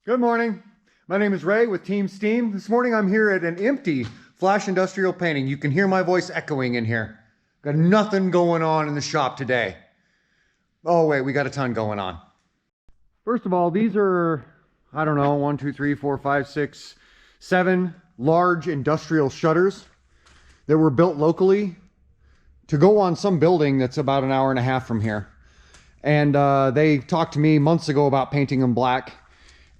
Good morning. My name is Ray with Team S.T.E.A.M. This morning I'm here at an empty Flash Industrial Painting. You can hear my voice echoing in here. Got nothing going on in the shop today. Oh wait, we got a ton going on. First of all, these are, I don't know, 1, 2, 3, 4, 5, 6, 7 large industrial shutters that were built locally to go on some building that's about an hour and a half from here. And they talked to me months ago about painting them black.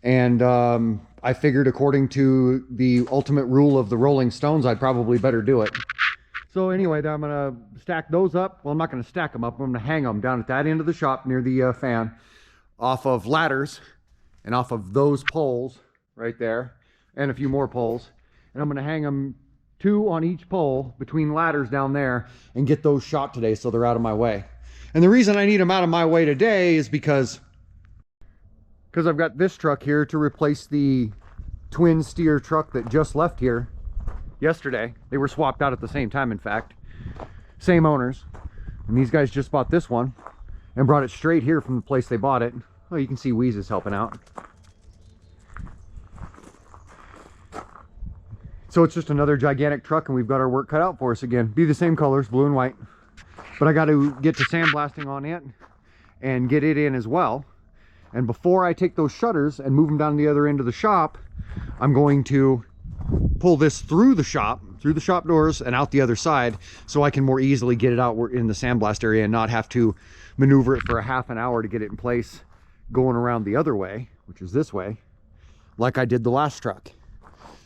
And I figured, according to the ultimate rule of the Rolling Stones, I'd probably better do it. So anyway, I'm going to stack those up. Well, I'm not going to stack them up. I'm going to hang them down at that end of the shop near the fan off of ladders and off of those poles right there and a few more poles. And I'm going to hang them 2 on each pole between ladders down there and get those shot today so they're out of my way. And the reason I need them out of my way today is because I've got this truck here to replace the twin steer truck that just left here yesterday. They were swapped out at the same time, in fact. Same owners. And these guys just bought this one and brought it straight here from the place they bought it. Oh, you can see Weeze's helping out. So it's just another gigantic truck, and we've got our work cut out for us again. Be the same colors, blue and white. But I got to get to sandblasting on it and get it in as well. And before I take those shutters and move them down the other end of the shop, I'm going to pull this through the shop doors and out the other side, so I can more easily get it out in the sandblast area and not have to maneuver it for a half an hour to get it in place going around the other way, which is this way, like I did the last truck.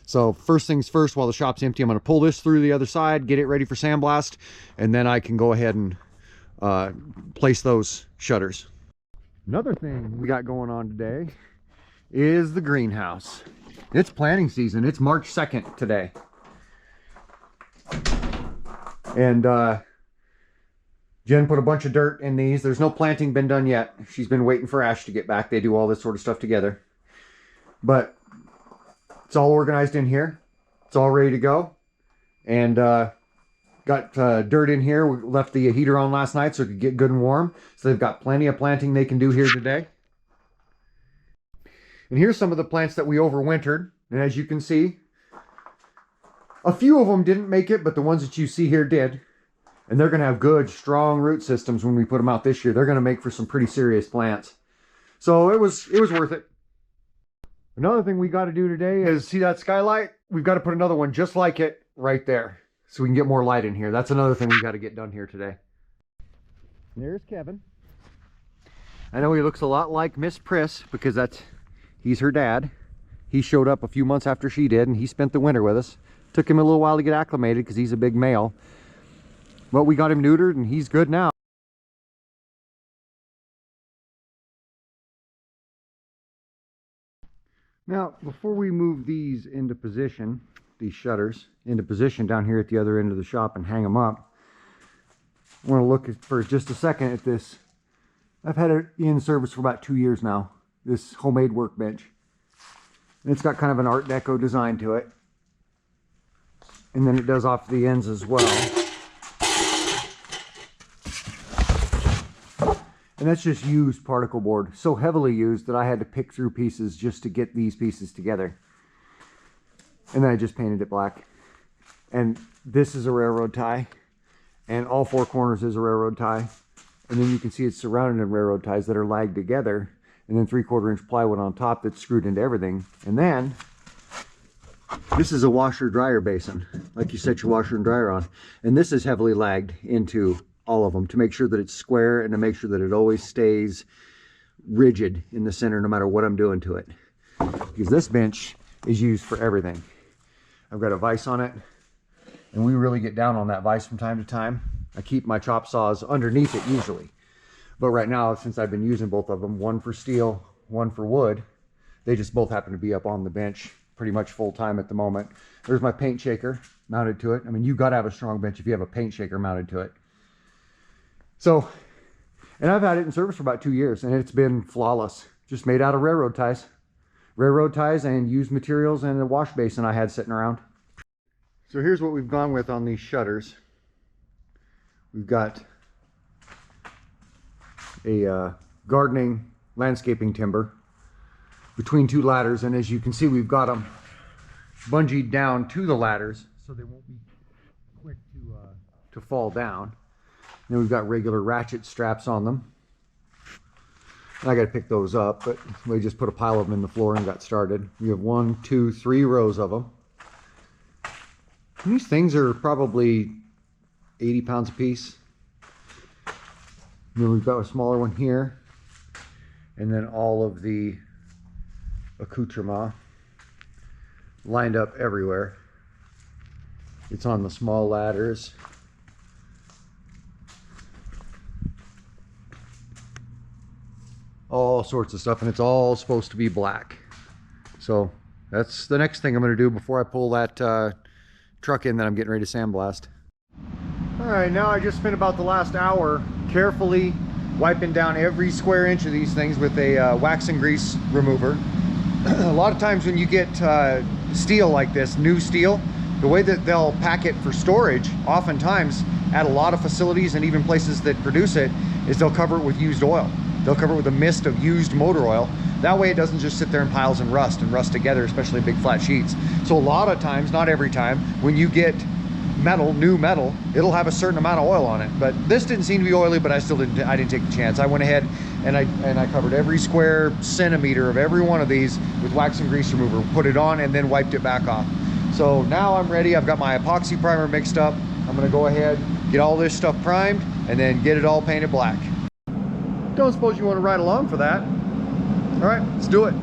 So first things first, while the shop's empty, I'm going to pull this through the other side, get it ready for sandblast, and then I can go ahead and place those shutters. Another thing we got going on today is the greenhouse. It's planting season. It's March 2nd today. And Jen put a bunch of dirt in these. There's no planting been done yet. She's been waiting for Ash to get back. They do all this sort of stuff together. But it's all organized in here. It's all ready to go. And got dirt in here. We left the heater on last night so it could get good and warm. So they've got plenty of planting they can do here today. And here's some of the plants that we overwintered. And as you can see, a few of them didn't make it, but the ones that you see here did. And they're going to have good, strong root systems when we put them out this year. They're going to make for some pretty serious plants. So it was worth it. Another thing we got to do today is, see that skylight? We've got to put another one just like it right there, so we can get more light in here. That's another thing we got to get done here today. There's Kevin. I know he looks a lot like Miss Priss because he's her dad. He showed up a few months after she did, and he spent the winter with us. Took him a little while to get acclimated because he's a big male. But we got him neutered, and he's good now. Now, before we move these into position, these shutters into position down here at the other end of the shop and hang them up, I want to look for just a second at this. I've had it in service for about 2 years now, this homemade workbench. And it's got kind of an Art Deco design to it. And then it does off the ends as well. And that's just used particle board, so heavily used that I had to pick through pieces just to get these pieces together. And then I just painted it black. And this is a railroad tie, and all 4 corners is a railroad tie. And then you can see it's surrounded in railroad ties that are lagged together, and then 3/4 inch plywood on top that's screwed into everything. And then this is a washer dryer basin, like you set your washer and dryer on. And this is heavily lagged into all of them to make sure that it's square and to make sure that it always stays rigid in the center no matter what I'm doing to it. Because this bench is used for everything. I've got a vise on it, and we really get down on that vise from time to time. I keep my chop saws underneath it usually. But right now, since I've been using both of them, one for steel, one for wood, they just both happen to be up on the bench pretty much full time at the moment. There's my paint shaker mounted to it. I mean, you got to have a strong bench if you have a paint shaker mounted to it. So, and I've had it in service for about 2 years, and it's been flawless. Just made out of railroad ties. Railroad ties and used materials and a wash basin I had sitting around. So here's what we've gone with on these shutters. We've got a gardening landscaping timber between two ladders, and as you can see, we've got them bungeed down to the ladders so they won't be quick to fall down. And then we've got regular ratchet straps on them. And I got to pick those up, but we just put a pile of them in the floor and got started. We have 1, 2, 3 rows of them. And these things are probably 80 pounds a piece. And then we've got a smaller one here, and then all of the accoutrement lined up everywhere. It's on the small ladders. All sorts of stuff, and it's all supposed to be black. So that's the next thing I'm going to do before I pull that truck in that I'm getting ready to sandblast. All right, now I just spent about the last hour carefully wiping down every square inch of these things with a wax and grease remover. A lot of times when you get steel like this, new steel, the way that they'll pack it for storage, oftentimes at a lot of facilities and even places that produce it, is they'll cover it with used oil. They'll cover it with a mist of used motor oil. That way it doesn't just sit there in piles and rust together, especially big flat sheets. So a lot of times, not every time, when you get metal, new metal, it'll have a certain amount of oil on it. But this didn't seem to be oily, but I didn't take the chance. I went ahead and I covered every square centimeter of every one of these with wax and grease remover, put it on, and then wiped it back off. So now I'm ready. I've got my epoxy primer mixed up. I'm gonna go ahead, get all this stuff primed, and then get it all painted black. Don't suppose you want to ride along for that? All right, let's do it.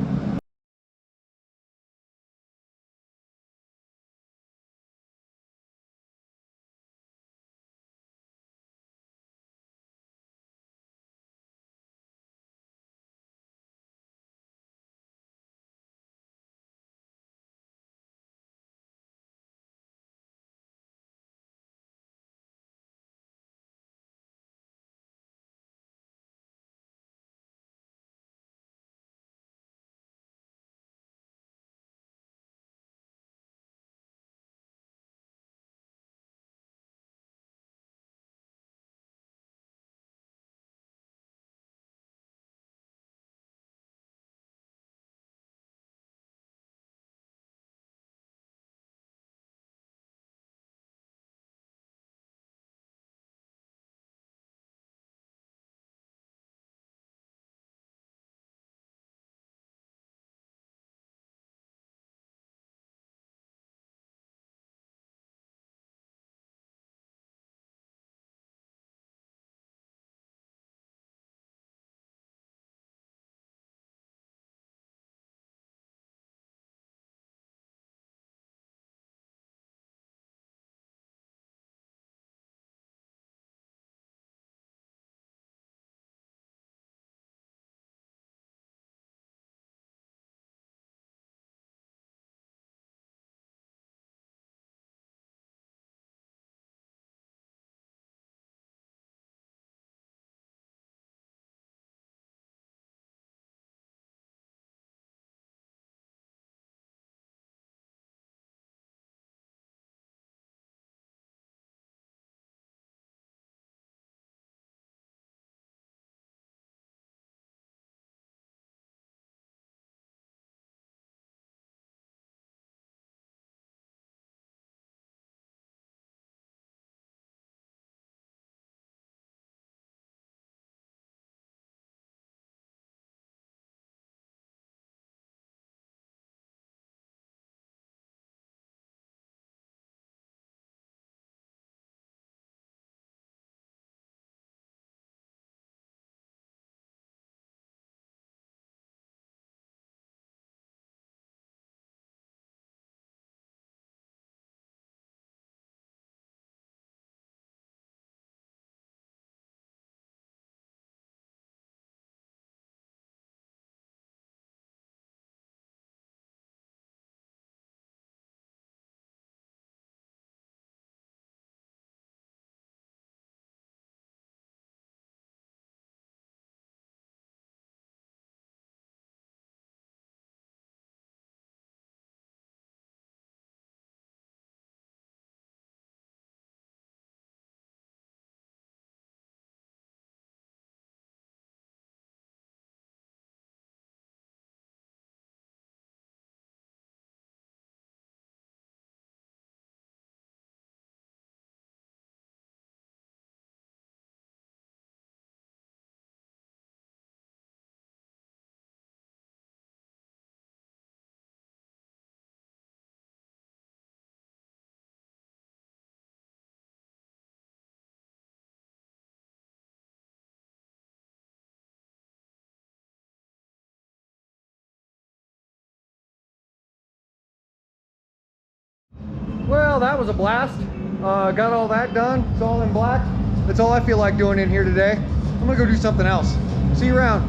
that was a blast. Got all that done. It's all in black. That's all I feel like doing in here today. I'm gonna go do something else. See you around.